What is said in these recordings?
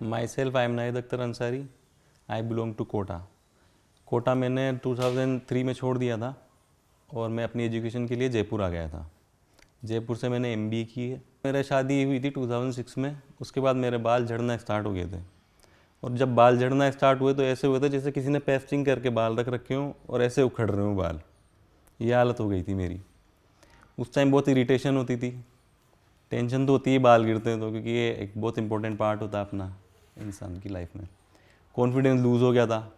My self I am Nahid Akhtar Ansari. I belong to Kota. Kota मैंने 2003 में छोड़ दिया था और मैं अपनी एजुकेशन के लिए जयपुर आ गया था। जयपुर से मैंने MBA की है। मेरी शादी हुई थी 2006 में। उसके बाद मेरे बाल झड़ना स्टार्ट हो गए थे और जब बाल झड़ना स्टार्ट हुए तो ऐसे हुए थे जैसे किसी ने पेस्टिंग करके बाल रख रखे हों और ऐसे उखड़ रहे हों बाल। ये हालत हो गई थी मेरी। उस टाइम बहुत इरिटेशन होती थी। टेंशन तो होती है बाल गिरते हैं तो, क्योंकि ये एक बहुत इंपॉर्टेंट पार्ट होता है अपना इंसान की लाइफ में। कॉन्फिडेंस लूज़ हो गया था।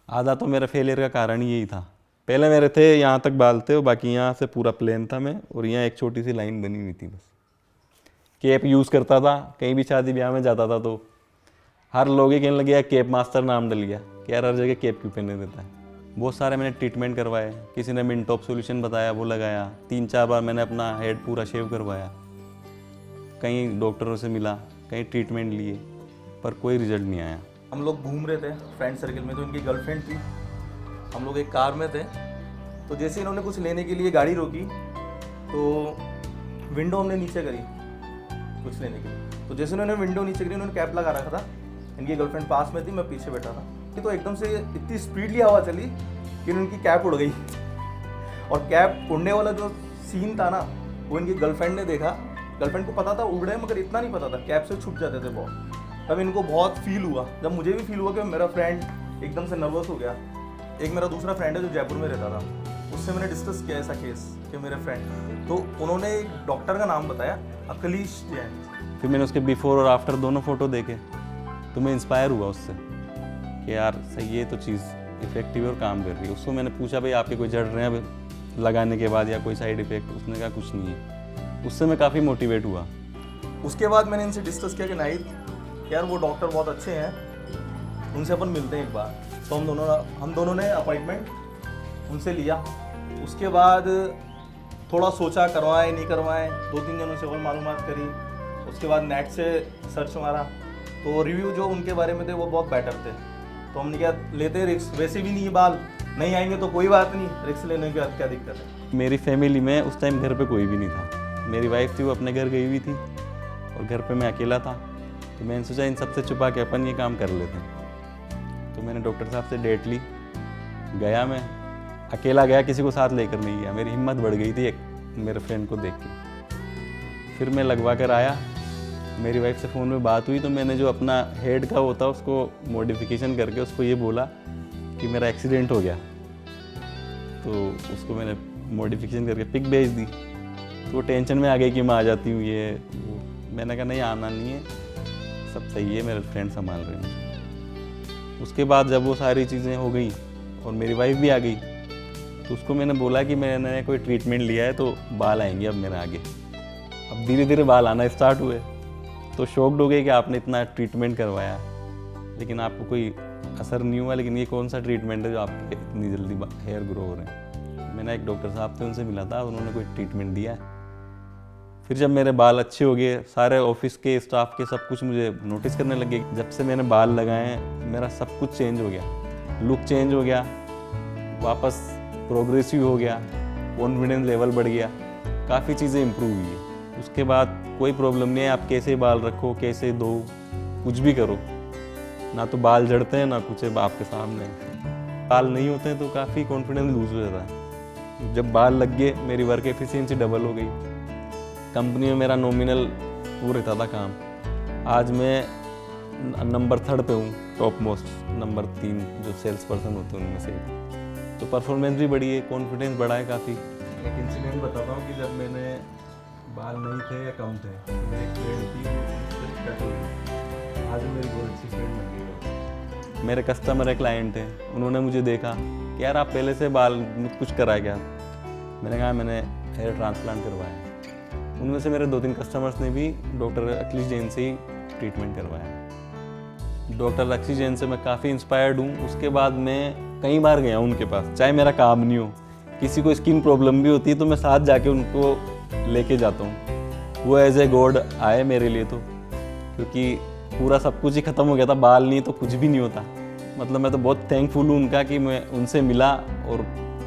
आधा तो मेरा फेलियर का कारण ही यही था। पहले मेरे थे यहाँ तक बाल थे और बाकी यहाँ से पूरा प्लेन था मैं, और यहाँ एक छोटी सी लाइन बनी हुई थी बस। कैप यूज़ करता था, कहीं भी शादी ब्याह में जाता था तो हर लोग ही कहने लगे कैप मास्टर नाम डल गया कि यार हर जगह कैप क्यों पहनने देता है। बहुत सारे मैंने ट्रीटमेंट करवाए। किसी ने मिनटॉप सॉल्यूशन बताया, वो लगाया। 3-4 बार मैंने अपना हेड पूरा शेव करवाया। कई डॉक्टरों से मिला, कई ट्रीटमेंट लिए, पर कोई रिजल्ट नहीं आया। हम लोग घूम रहे थे फ्रेंड सर्कल में, तो इनकी गर्लफ्रेंड थी। हम लोग एक कार में थे, तो जैसे इन्होंने कुछ लेने के लिए गाड़ी रोकी तो विंडो हमने नीचे करी कुछ लेने के लिए। तो जैसे उन्होंने विंडो नीचे करी, उन्होंने कैप लगा रखा था। इनकी गर्लफ्रेंड पास में थी, मैं पीछे बैठा था। तो एकदम से इतनी स्पीडली हवा चली कि उनकी कैप उड़ गई। और कैप उड़ने वाला जो सीन था ना, वो इनकी गर्लफ्रेंड ने देखा। गर्लफ्रेंड को पता था उड़ रहे, मगर इतना नहीं पता था कैप से छुप जाते थे बहुत। तब इनको बहुत फील हुआ, जब मुझे भी फील हुआ कि मेरा फ्रेंड एकदम से नर्वस हो गया। एक मेरा दूसरा फ्रेंड है जो जयपुर में रहता था, उससे मैंने डिस्कस किया ऐसा केस कि मेरे फ्रेंड, तो उन्होंने एक डॉक्टर का नाम बताया, अखिलेश जैन। फिर मैंने उसके बिफोर और आफ्टर दोनों फ़ोटो देखे तो मैं इंस्पायर हुआ उससे कि यार सही है, तो चीज़ इफेक्टिव और काम कर रही है। उसको मैंने पूछा भाई आपके कोई जड़ रहे हैं लगाने के बाद या कोई साइड इफ़ेक्ट? उसने कहा कुछ नहीं है। उससे मैं काफ़ी मोटिवेट हुआ। उसके बाद मैंने इनसे डिस्कस किया कि नाहिद यार वो डॉक्टर बहुत अच्छे हैं, उनसे अपन मिलते हैं एक बार। तो हम दोनों ने अपॉइंटमेंट उनसे लिया। उसके बाद थोड़ा सोचा करवाएं नहीं करवाएं, 2-3 जनों से और मालूमात करी। उसके बाद नेट से सर्च मारा तो रिव्यू जो उनके बारे में थे वो बहुत बेटर थे। तो हमने क्या लेते रिस्क, वैसे भी नहीं बाल नहीं आएंगे तो कोई बात नहीं, रिस्क लेने की क्या दिक्कत है। मेरी फैमिली में उस टाइम घर पे कोई भी नहीं था। मेरी वाइफ थी, वो अपने घर गई हुई थी और घर पे मैं अकेला था। तो मैंने सोचा इन सबसे छुपा के अपन ये काम कर लेते हैं। तो मैंने डॉक्टर साहब से डेट ली, गया। मैं अकेला गया, किसी को साथ लेकर नहीं गया। मेरी हिम्मत बढ़ गई थी एक मेरे फ्रेंड को देख के। फिर मैं लगवा कर आया। मेरी वाइफ से फ़ोन में बात हुई तो मैंने जो अपना हेड का होता उसको मॉडिफिकेशन करके उसको ये बोला कि मेरा एक्सीडेंट हो गया। तो उसको मैंने मॉडिफिकेशन करके पिक भेज दी। तो वो टेंशन में आ गई कि मैं आ जाती हूँ ये वो। मैंने कहा नहीं आना नहीं है, सब सही है, मेरे फ्रेंड संभाल रहे हैं। उसके बाद जब वो सारी चीज़ें हो गई और मेरी वाइफ भी आ गई तो उसको मैंने बोला कि मैंने कोई ट्रीटमेंट लिया है तो बाल आएंगे अब मेरे आगे। अब धीरे धीरे बाल आना स्टार्ट हुए तो शॉक्ड हो गए कि आपने इतना ट्रीटमेंट करवाया लेकिन आपको कोई असर नहीं हुआ। लेकिन ये कौन सा ट्रीटमेंट है जो आपके इतनी जल्दी हेयर ग्रो हो रहे हैं? मैंने एक डॉक्टर साहब थे, उनसे मिला था, उन्होंने कोई ट्रीटमेंट दिया। फिर जब मेरे बाल अच्छे हो गए, सारे ऑफिस के स्टाफ के सब कुछ मुझे नोटिस करने लगे। जब से मैंने बाल लगाए मेरा सब कुछ चेंज हो गया, लुक चेंज हो गया, वापस प्रोग्रेसिव हो गया, कॉन्फिडेंस लेवल बढ़ गया, काफ़ी चीज़ें इम्प्रूव हुई है। उसके बाद कोई प्रॉब्लम नहीं है, आप कैसे बाल रखो, कैसे दो, कुछ भी करो, ना तो बाल झड़ते हैं ना कुछ है आपके सामने। बाल नहीं होते हैं तो काफ़ी कॉन्फिडेंस लूज हो जाता है। जब बाल लग गए मेरी वर्क एफिशिएंसी डबल हो गई। कंपनी में मेरा नॉमिनल वो रहता था काम, आज मैं नंबर 3 पे हूँ, टॉप मोस्ट नंबर 3 जो सेल्स पर्सन होते हैं उनमें से। तो परफॉर्मेंस भी बढ़ी है, कॉन्फिडेंस बढ़ा है काफ़ी। एक इंसिडेंट बताता हूँ कि जब मैंने बाल नहीं थे या कम थे, मेरी एक फ्रेंड थी, वो कट हो गई। आज मेरी बहुत अच्छी फ्रेंड बन गई। मेरे कस्टमर है, क्लाइंट है, उन्होंने मुझे देखा कि यार आप पहले से बाल कुछ कराया क्या? मैंने कहा मैंने हेयर ट्रांसप्लांट करवाया। उनमें से मेरे 2-3 कस्टमर्स ने भी डॉक्टर अखिलेश जैन से ही ट्रीटमेंट करवाया। डॉक्टर अखिलेश जैन से मैं काफ़ी इंस्पायर्ड हूँ। उसके बाद मैं कई बार गया उनके पास, चाहे मेरा काम नहीं हो, किसी को स्किन प्रॉब्लम भी होती है तो मैं साथ जाके उनको लेके जाता हूँ। वो एज ए गॉड आए मेरे लिए, तो क्योंकि पूरा सब कुछ ही ख़त्म हो गया था, बाल नहीं तो कुछ भी नहीं होता। मतलब मैं तो बहुत थैंकफुल हूँ उनका कि मैं उनसे मिला और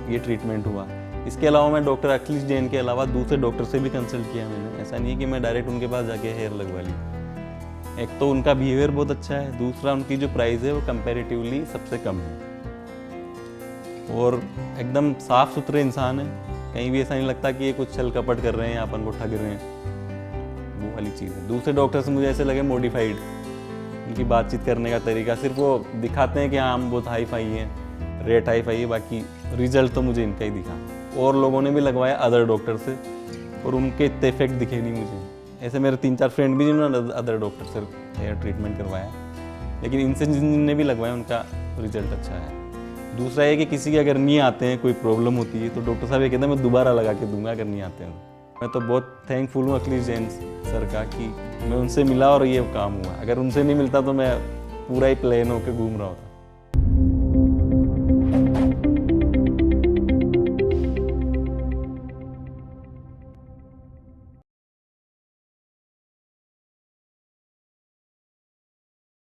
ये ट्रीटमेंट हुआ। इसके अलावा मैं डॉक्टर अखिलेश जैन के अलावा दूसरे डॉक्टर से भी कंसल्ट किया मैंने। ऐसा नहीं है कि मैं डायरेक्ट उनके पास जाके हेयर लगवा ली। एक तो उनका बिहेवियर बहुत अच्छा है, दूसरा उनकी जो प्राइस है वो कंपैरेटिवली सबसे कम है और एकदम साफ़ सुथरे इंसान है। कहीं भी ऐसा नहीं लगता कि ये कुछ छल कपट कर रहे हैं या अपन को ठग रहे हैं, वो वाली चीज़ है। दूसरे डॉक्टर्स मुझे ऐसे लगे मॉडिफाइड, उनकी बातचीत करने का तरीका सिर्फ वो दिखाते हैं कि हाँ हम बहुत हाई फाई हैं, रेट हाई फाई है, बाकी रिजल्ट तो मुझे इनका ही दिखा। और लोगों ने भी लगवाया अदर डॉक्टर से और उनके इतने इफेक्ट दिखे नहीं मुझे। ऐसे मेरे 3-4 फ्रेंड भी जिन्होंने अदर डॉक्टर से हेयर ट्रीटमेंट करवाया, लेकिन इनसे जिनने भी लगवाया उनका रिजल्ट अच्छा है। दूसरा है कि किसी के अगर नहीं आते हैं, कोई प्रॉब्लम होती है तो डॉक्टर साहब ये कहते हैं मैं दोबारा लगा के दूंगा अगर नहीं आते हैं। मैं तो बहुत थैंकफुल हूँ अखिलेश जैन सर का कि मैं उनसे मिला और ये काम हुआ। अगर उनसे नहीं मिलता तो मैं पूरा ही प्लेन होकर घूम रहा होता।